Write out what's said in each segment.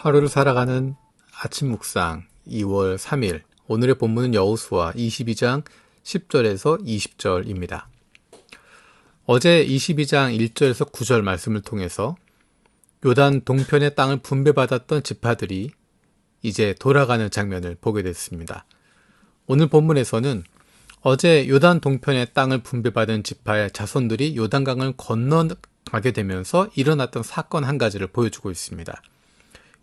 하루를 살아가는 아침 묵상 2월 3일 오늘의 본문은 여호수아 22장 10절에서 20절입니다. 어제 22장 1절에서 9절 말씀을 통해서 요단 동편의 땅을 분배받았던 지파들이 이제 돌아가는 장면을 보게 됐습니다. 오늘 본문에서는 어제 요단 동편의 땅을 분배받은 지파의 자손들이 요단강을 건너가게 되면서 일어났던 사건 한 가지를 보여주고 있습니다.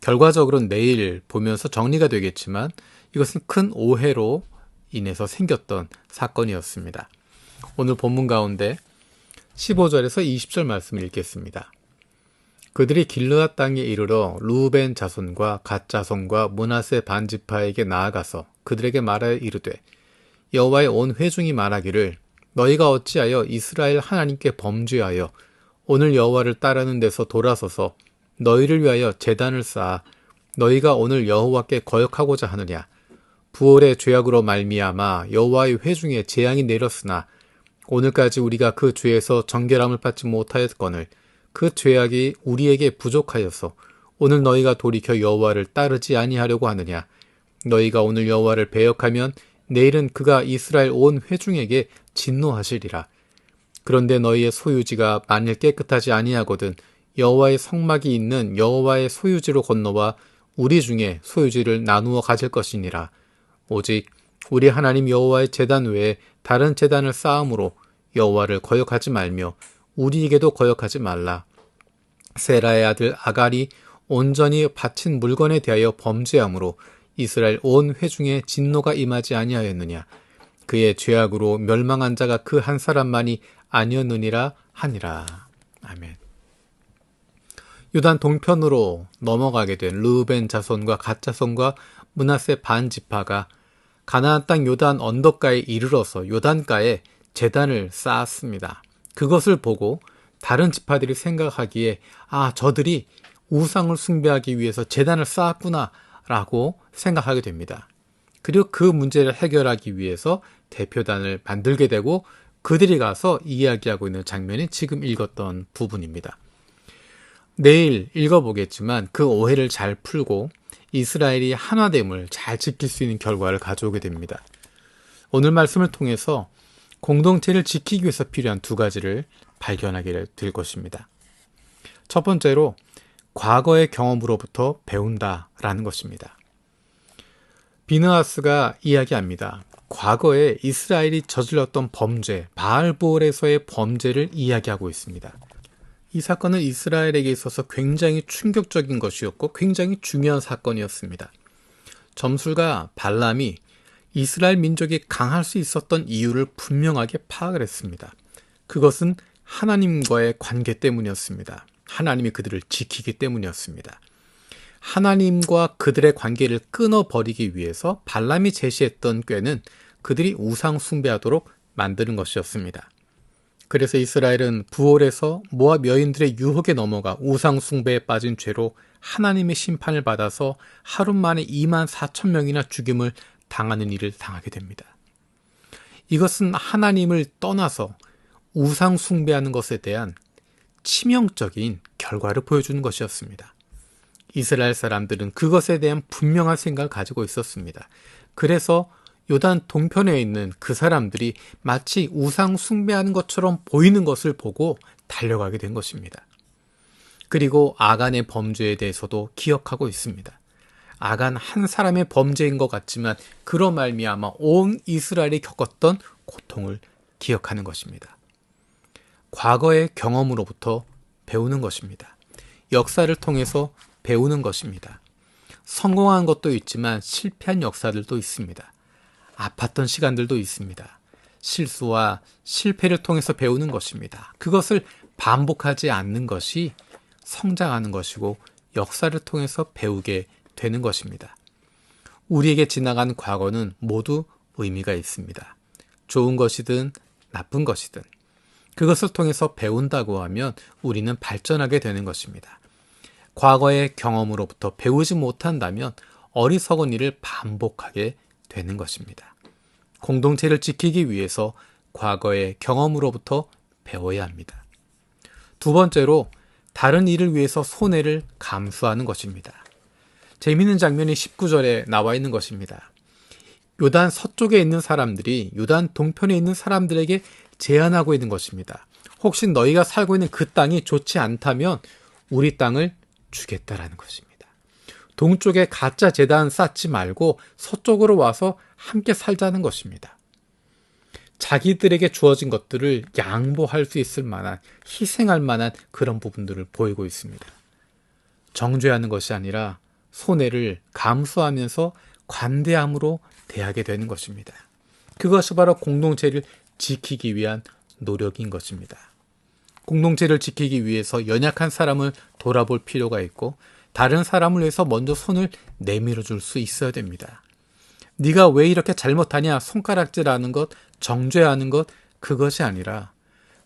결과적으로는 내일 보면서 정리가 되겠지만 이것은 큰 오해로 인해서 생겼던 사건이었습니다. 오늘 본문 가운데 15절에서 20절 말씀을 읽겠습니다. 그들이 길르앗 땅에 이르러 루벤 자손과 갓 자손과 므낫세 반 지파에게 나아가서 그들에게 말하여 이르되 여호와의 온 회중이 말하기를 너희가 어찌하여 이스라엘 하나님께 범죄하여 오늘 여호와를 따르는 데서 돌아서서 너희를 위하여 제단을 쌓아 너희가 오늘 여호와께 거역하고자 하느냐. 부올의 죄악으로 말미암아 여호와의 회중에 재앙이 내렸으나 오늘까지 우리가 그 죄에서 정결함을 받지 못하였거늘 그 죄악이 우리에게 부족하여서 오늘 너희가 돌이켜 여호와를 따르지 아니하려고 하느냐. 너희가 오늘 여호와를 배역하면 내일은 그가 이스라엘 온 회중에게 진노하시리라. 그런데 너희의 소유지가 만일 깨끗하지 아니하거든 여호와의 성막이 있는 여호와의 소유지로 건너와 우리 중에 소유지를 나누어 가질 것이니라. 오직 우리 하나님 여호와의 제단 외에 다른 제단을 쌓음으로 여호와를 거역하지 말며 우리에게도 거역하지 말라. 세라의 아들 아갈이 온전히 바친 물건에 대하여 범죄함으로 이스라엘 온 회중에 진노가 임하지 아니하였느냐. 그의 죄악으로 멸망한 자가 그 한 사람만이 아니었느니라 하니라. 아멘. 요단 동편으로 넘어가게 된 르우벤 자손과 갓 자손과 므낫세 반 지파가 가나안 땅 요단 언덕가에 이르러서 요단가에 제단을 쌓았습니다. 그것을 보고 다른 지파들이 생각하기에 저들이 우상을 숭배하기 위해서 제단을 쌓았구나 라고 생각하게 됩니다. 그리고 그 문제를 해결하기 위해서 대표단을 만들게 되고 그들이 가서 이야기하고 있는 장면이 지금 읽었던 부분입니다. 내일 읽어보겠지만 그 오해를 잘 풀고 이스라엘이 하나됨을 잘 지킬 수 있는 결과를 가져오게 됩니다. 오늘 말씀을 통해서 공동체를 지키기 위해서 필요한 두 가지를 발견하게 될 것입니다. 첫 번째로 과거의 경험으로부터 배운다라는 것입니다. 비느하스가 이야기합니다. 과거에 이스라엘이 저질렀던 범죄, 바알보올에서의 범죄를 이야기하고 있습니다. 이 사건은 이스라엘에게 있어서 굉장히 충격적인 것이었고 굉장히 중요한 사건이었습니다. 점술가 발람이 이스라엘 민족이 강할 수 있었던 이유를 분명하게 파악을 했습니다. 그것은 하나님과의 관계 때문이었습니다. 하나님이 그들을 지키기 때문이었습니다. 하나님과 그들의 관계를 끊어버리기 위해서 발람이 제시했던 꾀는 그들이 우상 숭배하도록 만드는 것이었습니다. 그래서 이스라엘은 부올에서 모압 여인들의 유혹에 넘어가 우상 숭배에 빠진 죄로 하나님의 심판을 받아서 하루 만에 24,000명이나 죽임을 당하는 일을 당하게 됩니다. 이것은 하나님을 떠나서 우상 숭배하는 것에 대한 치명적인 결과를 보여주는 것이었습니다. 이스라엘 사람들은 그것에 대한 분명한 생각을 가지고 있었습니다. 그래서 요단 동편에 있는 그 사람들이 마치 우상 숭배하는 것처럼 보이는 것을 보고 달려가게 된 것입니다. 그리고 아간의 범죄에 대해서도 기억하고 있습니다. 아간 한 사람의 범죄인 것 같지만 그로 말미암아 온 이스라엘이 겪었던 고통을 기억하는 것입니다. 과거의 경험으로부터 배우는 것입니다. 역사를 통해서 배우는 것입니다. 성공한 것도 있지만 실패한 역사들도 있습니다. 아팠던 시간들도 있습니다. 실수와 실패를 통해서 배우는 것입니다. 그것을 반복하지 않는 것이 성장하는 것이고 역사를 통해서 배우게 되는 것입니다. 우리에게 지나간 과거는 모두 의미가 있습니다. 좋은 것이든 나쁜 것이든 그것을 통해서 배운다고 하면 우리는 발전하게 되는 것입니다. 과거의 경험으로부터 배우지 못한다면 어리석은 일을 반복하게 되는 것입니다. 공동체를 지키기 위해서 과거의 경험으로부터 배워야 합니다. 두 번째로 다른 일을 위해서 손해를 감수하는 것입니다. 재미있는 장면이 19절에 나와 있는 것입니다. 요단 서쪽에 있는 사람들이 요단 동편에 있는 사람들에게 제안하고 있는 것입니다. 혹시 너희가 살고 있는 그 땅이 좋지 않다면 우리 땅을 주겠다라는 것입니다. 동쪽에 가짜 제단 쌓지 말고 서쪽으로 와서 함께 살자는 것입니다. 자기들에게 주어진 것들을 양보할 수 있을 만한, 희생할 만한 그런 부분들을 보이고 있습니다. 정죄하는 것이 아니라 손해를 감수하면서 관대함으로 대하게 되는 것입니다. 그것이 바로 공동체를 지키기 위한 노력인 것입니다. 공동체를 지키기 위해서 연약한 사람을 돌아볼 필요가 있고 다른 사람을 위해서 먼저 손을 내밀어 줄 수 있어야 됩니다. 네가 왜 이렇게 잘못하냐 손가락질하는 것, 정죄하는 것, 그것이 아니라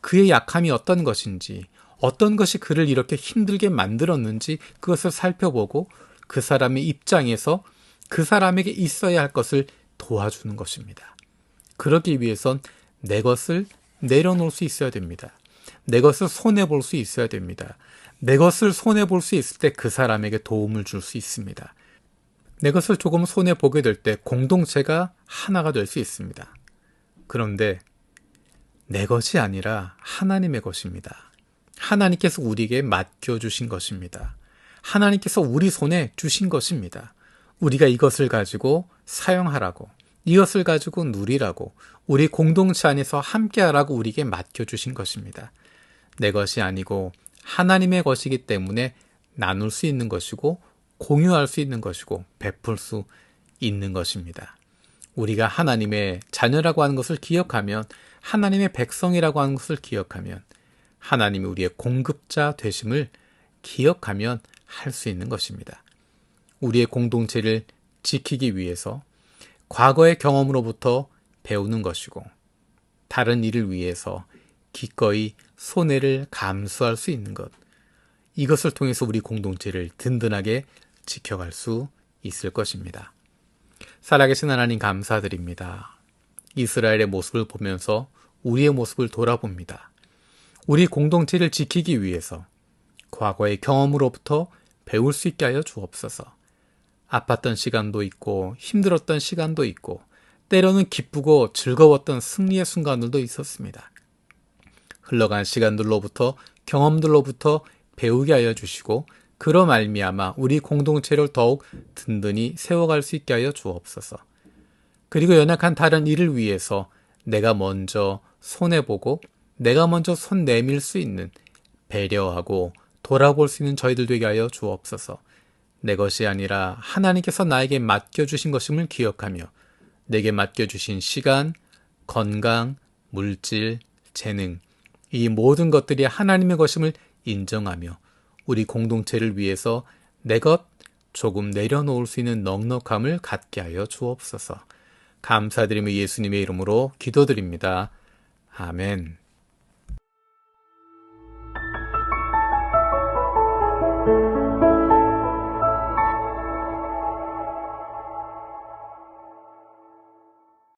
그의 약함이 어떤 것인지, 어떤 것이 그를 이렇게 힘들게 만들었는지 그것을 살펴보고 그 사람의 입장에서 그 사람에게 있어야 할 것을 도와주는 것입니다. 그러기 위해선 내 것을 내려놓을 수 있어야 됩니다. 내 것을 손해볼 수 있어야 됩니다. 내 것을 손해볼 수 있을 때 그 사람에게 도움을 줄 수 있습니다. 내 것을 조금 손해보게 될 때 공동체가 하나가 될 수 있습니다. 그런데 내 것이 아니라 하나님의 것입니다. 하나님께서 우리에게 맡겨주신 것입니다. 하나님께서 우리 손에 주신 것입니다. 우리가 이것을 가지고 사용하라고, 이것을 가지고 누리라고, 우리 공동체 안에서 함께하라고 우리에게 맡겨주신 것입니다. 내 것이 아니고 하나님의 것이기 때문에 나눌 수 있는 것이고 공유할 수 있는 것이고 베풀 수 있는 것입니다. 우리가 하나님의 자녀라고 하는 것을 기억하면, 하나님의 백성이라고 하는 것을 기억하면, 하나님이 우리의 공급자 되심을 기억하면 할 수 있는 것입니다. 우리의 공동체를 지키기 위해서 과거의 경험으로부터 배우는 것이고 다른 일을 위해서 기꺼이 손해를 감수할 수 있는 것, 이것을 통해서 우리 공동체를 든든하게 지켜갈 수 있을 것입니다. 살아계신 하나님 감사드립니다. 이스라엘의 모습을 보면서 우리의 모습을 돌아봅니다. 우리 공동체를 지키기 위해서 과거의 경험으로부터 배울 수 있게 하여 주옵소서. 아팠던 시간도 있고 힘들었던 시간도 있고 때로는 기쁘고 즐거웠던 승리의 순간들도 있었습니다. 흘러간 시간들로부터, 경험들로부터 배우게 하여 주시고 그로 말미암아 우리 공동체를 더욱 든든히 세워갈 수 있게 하여 주옵소서. 그리고 연약한 다른 이를 위해서 내가 먼저 손해보고 내가 먼저 손 내밀 수 있는, 배려하고 돌아볼 수 있는 저희들 되게 하여 주옵소서. 내 것이 아니라 하나님께서 나에게 맡겨주신 것임을 기억하며 내게 맡겨주신 시간, 건강, 물질, 재능, 이 모든 것들이 하나님의 것임을 인정하며 우리 공동체를 위해서 내 것 조금 내려놓을 수 있는 넉넉함을 갖게 하여 주옵소서. 감사드리며 예수님의 이름으로 기도드립니다. 아멘.